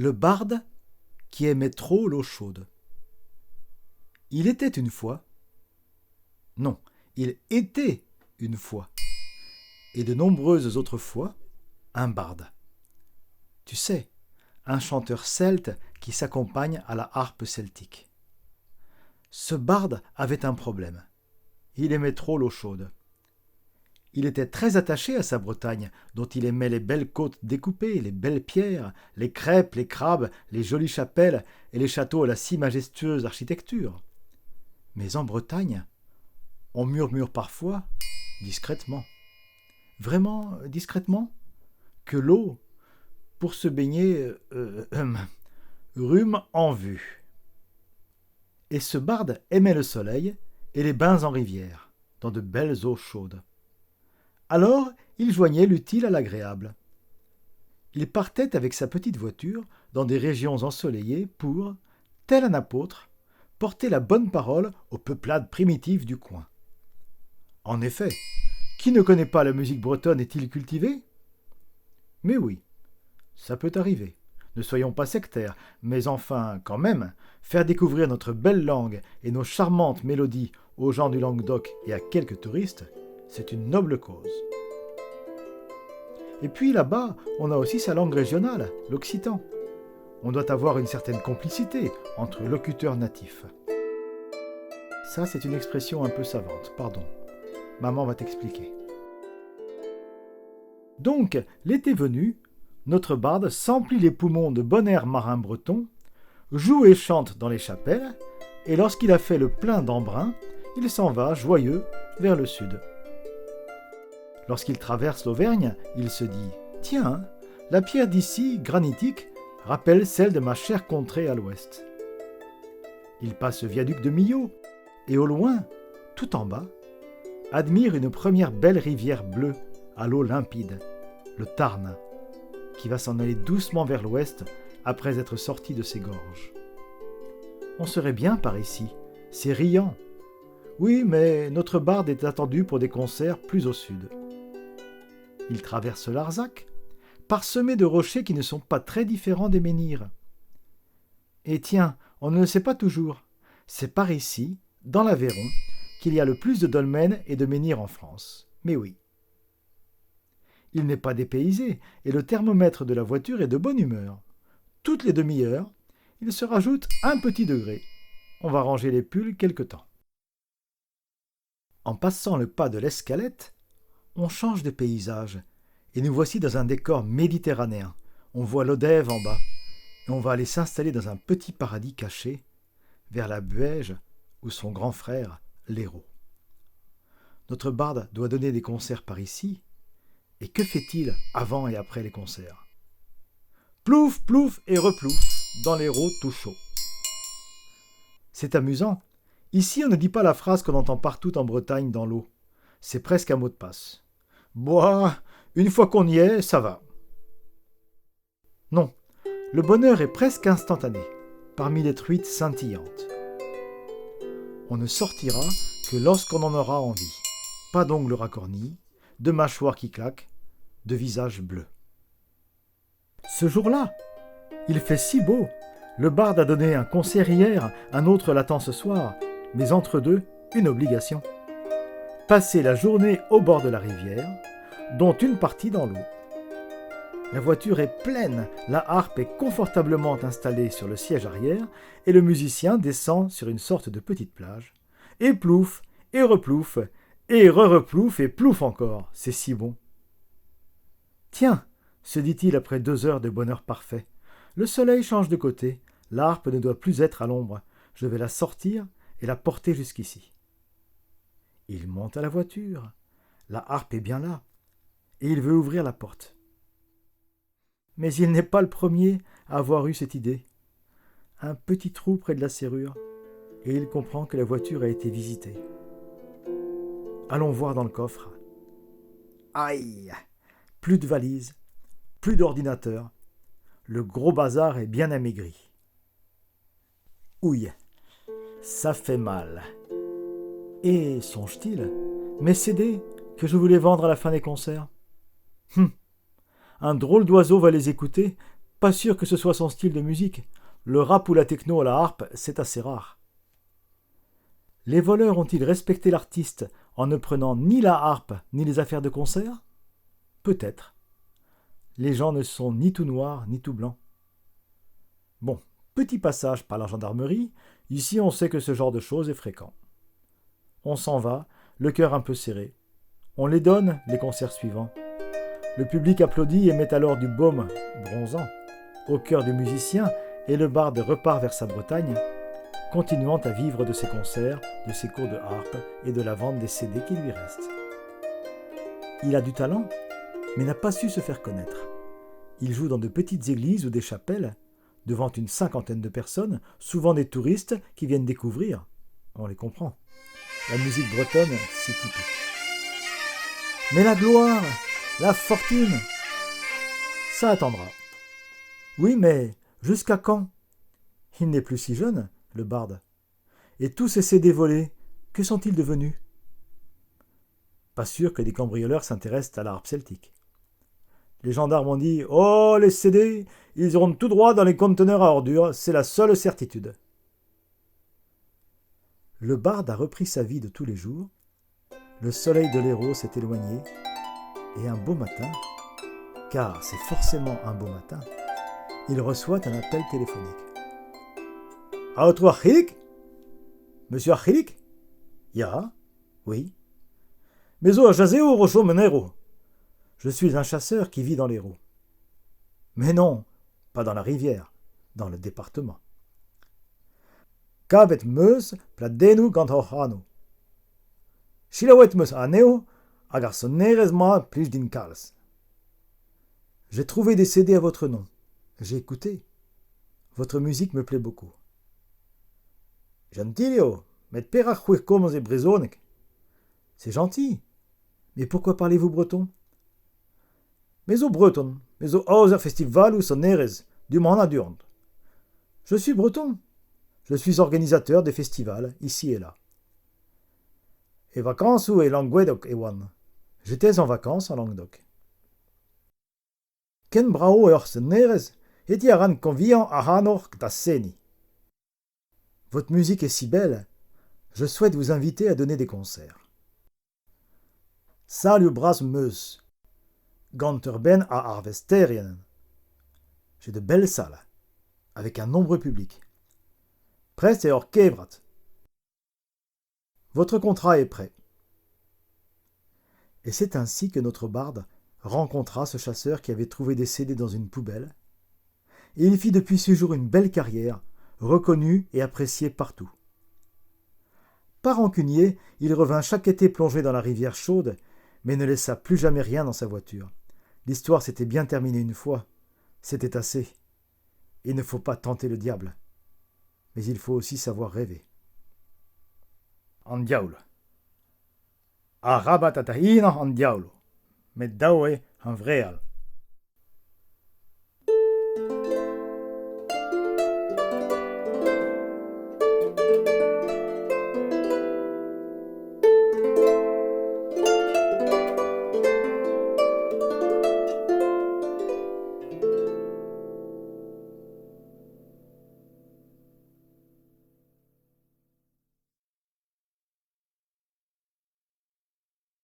Le barde qui aimait trop l'eau chaude. Il était une fois, non, il était une fois, et de nombreuses autres fois, un barde. Tu sais, un chanteur celte qui s'accompagne à la harpe celtique. Ce barde avait un problème. Il aimait trop l'eau chaude. Il était très attaché à sa Bretagne, dont il aimait les belles côtes découpées, les belles pierres, les crêpes, les crabes, les jolies chapelles et les châteaux à la si majestueuse architecture. Mais en Bretagne, on murmure parfois, discrètement, vraiment discrètement, que l'eau, pour se baigner, rhume en vue. Et ce barde aimait le soleil et les bains en rivière, dans de belles eaux chaudes. Alors, il joignait l'utile à l'agréable. Il partait avec sa petite voiture dans des régions ensoleillées pour, tel un apôtre, porter la bonne parole aux peuplades primitives du coin. En effet, qui ne connaît pas la musique bretonne est-il cultivé ? Mais oui, ça peut arriver. Ne soyons pas sectaires, mais enfin, quand même, faire découvrir notre belle langue et nos charmantes mélodies aux gens du Languedoc et à quelques touristes, c'est une noble cause. Et puis là-bas, on a aussi sa langue régionale, l'occitan. On doit avoir une certaine complicité entre locuteurs natifs. Ça, c'est une expression un peu savante, pardon. Maman va t'expliquer. Donc, l'été venu, notre barde s'emplit les poumons de bon air marin breton, joue et chante dans les chapelles, et lorsqu'il a fait le plein d'embrun, il s'en va, joyeux, vers le sud. Lorsqu'il traverse l'Auvergne, il se dit « Tiens, la pierre d'ici, granitique, rappelle celle de ma chère contrée à l'ouest. » Il passe le viaduc de Millau, et au loin, tout en bas, admire une première belle rivière bleue, à l'eau limpide, le Tarn, qui va s'en aller doucement vers l'ouest après être sorti de ses gorges. On serait bien par ici, c'est riant. Oui, mais notre barde est attendu pour des concerts plus au sud. Il traverse l'Arzac, parsemé de rochers qui ne sont pas très différents des menhirs. Et tiens, on ne le sait pas toujours, c'est par ici, dans l'Aveyron, qu'il y a le plus de dolmens et de menhirs en France. Mais oui. Il n'est pas dépaysé, et le thermomètre de la voiture est de bonne humeur. Toutes les demi-heures, il se rajoute un petit degré. On va ranger les pulls quelque temps. En passant le pas de l'Escalette, on change de paysage, et nous voici dans un décor méditerranéen. On voit l'Odève en bas, et on va aller s'installer dans un petit paradis caché, vers la Buège ou son grand frère, l'Hérault. Notre barde doit donner des concerts par ici, et que fait-il avant et après les concerts ? Plouf, plouf et replouf dans l'Hérault tout chaud. C'est amusant. Ici, on ne dit pas la phrase qu'on entend partout en Bretagne dans l'eau. C'est presque un mot de passe. Boah, une fois qu'on y est, ça va. Non, le bonheur est presque instantané, parmi les truites scintillantes. On ne sortira que lorsqu'on en aura envie. Pas d'ongles racornis, de mâchoires qui claquent, de visages bleus. Ce jour-là, il fait si beau. Le barde a donné un concert hier, un autre l'attend ce soir, mais entre deux, une obligation. Passer la journée au bord de la rivière, dont une partie dans l'eau. La voiture est pleine, la harpe est confortablement installée sur le siège arrière, et le musicien descend sur une sorte de petite plage. Et plouf, et replouf, et re-replouf, et plouf encore, c'est si bon. Tiens, se dit-il après 2 heures de bonheur parfait, le soleil change de côté, la harpe ne doit plus être à l'ombre, je vais la sortir et la porter jusqu'ici. Il monte à la voiture, la harpe est bien là, et il veut ouvrir la porte. Mais il n'est pas le premier à avoir eu cette idée. Un petit trou près de la serrure, et il comprend que la voiture a été visitée. Allons voir dans le coffre. Aïe! Plus de valises, plus d'ordinateur. Le gros bazar est bien amaigri. Ouille, ça fait mal. Et songe-t-il, mes CD que je voulais vendre à la fin des concerts. Un drôle d'oiseau va les écouter, pas sûr que ce soit son style de musique. Le rap ou la techno à la harpe, c'est assez rare. Les voleurs ont-ils respecté l'artiste en ne prenant ni la harpe ni les affaires de concert? Peut-être. Les gens ne sont ni tout noirs ni tout blancs. Bon, petit passage par la gendarmerie. Ici, on sait que ce genre de choses est fréquent. On s'en va, le cœur un peu serré. On les donne, les concerts suivants. Le public applaudit et met alors du baume bronzant au cœur du musicien et le barde repart vers sa Bretagne, continuant à vivre de ses concerts, de ses cours de harpe et de la vente des CD qui lui restent. Il a du talent, mais n'a pas su se faire connaître. Il joue dans de petites églises ou des chapelles, devant une 50aine de personnes, souvent des touristes qui viennent découvrir. On les comprend. La musique bretonne, c'est typique. Mais la gloire, la fortune, ça attendra. Oui, mais jusqu'à quand? Il n'est plus si jeune, le barde. Et tous ces CD volés, que sont-ils devenus? Pas sûr que des cambrioleurs s'intéressent à la harpe celtique. Les gendarmes ont dit « Oh, les CD, ils iront tout droit dans les conteneurs à ordures, c'est la seule certitude. » Le barde a repris sa vie de tous les jours. Le soleil de l'Hérault s'est éloigné. Et un beau matin, car c'est forcément un beau matin, il reçoit un appel téléphonique. « Autre Achilik? Monsieur Achilik? Ya? Oui. Meso Jazeo Rocho Menero. Je suis un chasseur qui vit dans l'Hérault. Mais non, pas dans la rivière, dans le département. Kabet meus pladenu gantohano. Shilawet meus aneo, agarsonerezma plus din kals. J'ai trouvé des CD à votre nom. J'ai écouté. Votre musique me plaît beaucoup. Gentilio, met perach como ze brezonek. C'est gentil. Mais pourquoi parlez-vous breton? Mais au breton, mais au Hauser Festival ou Sonerez, du Manadurnd. Je suis breton. Je suis organisateur des festivals, ici et là. Et vacances ou et Languedoc, Ewan. J'étais en vacances en Languedoc. Ken brao ur Sonerez, et yaran conviant à Hanor Tasseni. Votre musique est si belle, je souhaite vous inviter à donner des concerts. Salut bras meus. Ganterben à Arvesterien. J'ai de belles salles, avec un nombreux public. Prest et orkevrat. Votre contrat est prêt. Et c'est ainsi que notre barde rencontra ce chasseur qui avait trouvé des CD dans une poubelle, et il fit depuis ce jour une belle carrière, reconnu et apprécié partout. Pas rancunier, il revint chaque été plonger dans la rivière chaude, mais ne laissa plus jamais rien dans sa voiture. L'histoire s'était bien terminée une fois. C'était assez. Il ne faut pas tenter le diable. Mais il faut aussi savoir rêver. En diable. A rabatatahina en diable. Mais dawe en vreal.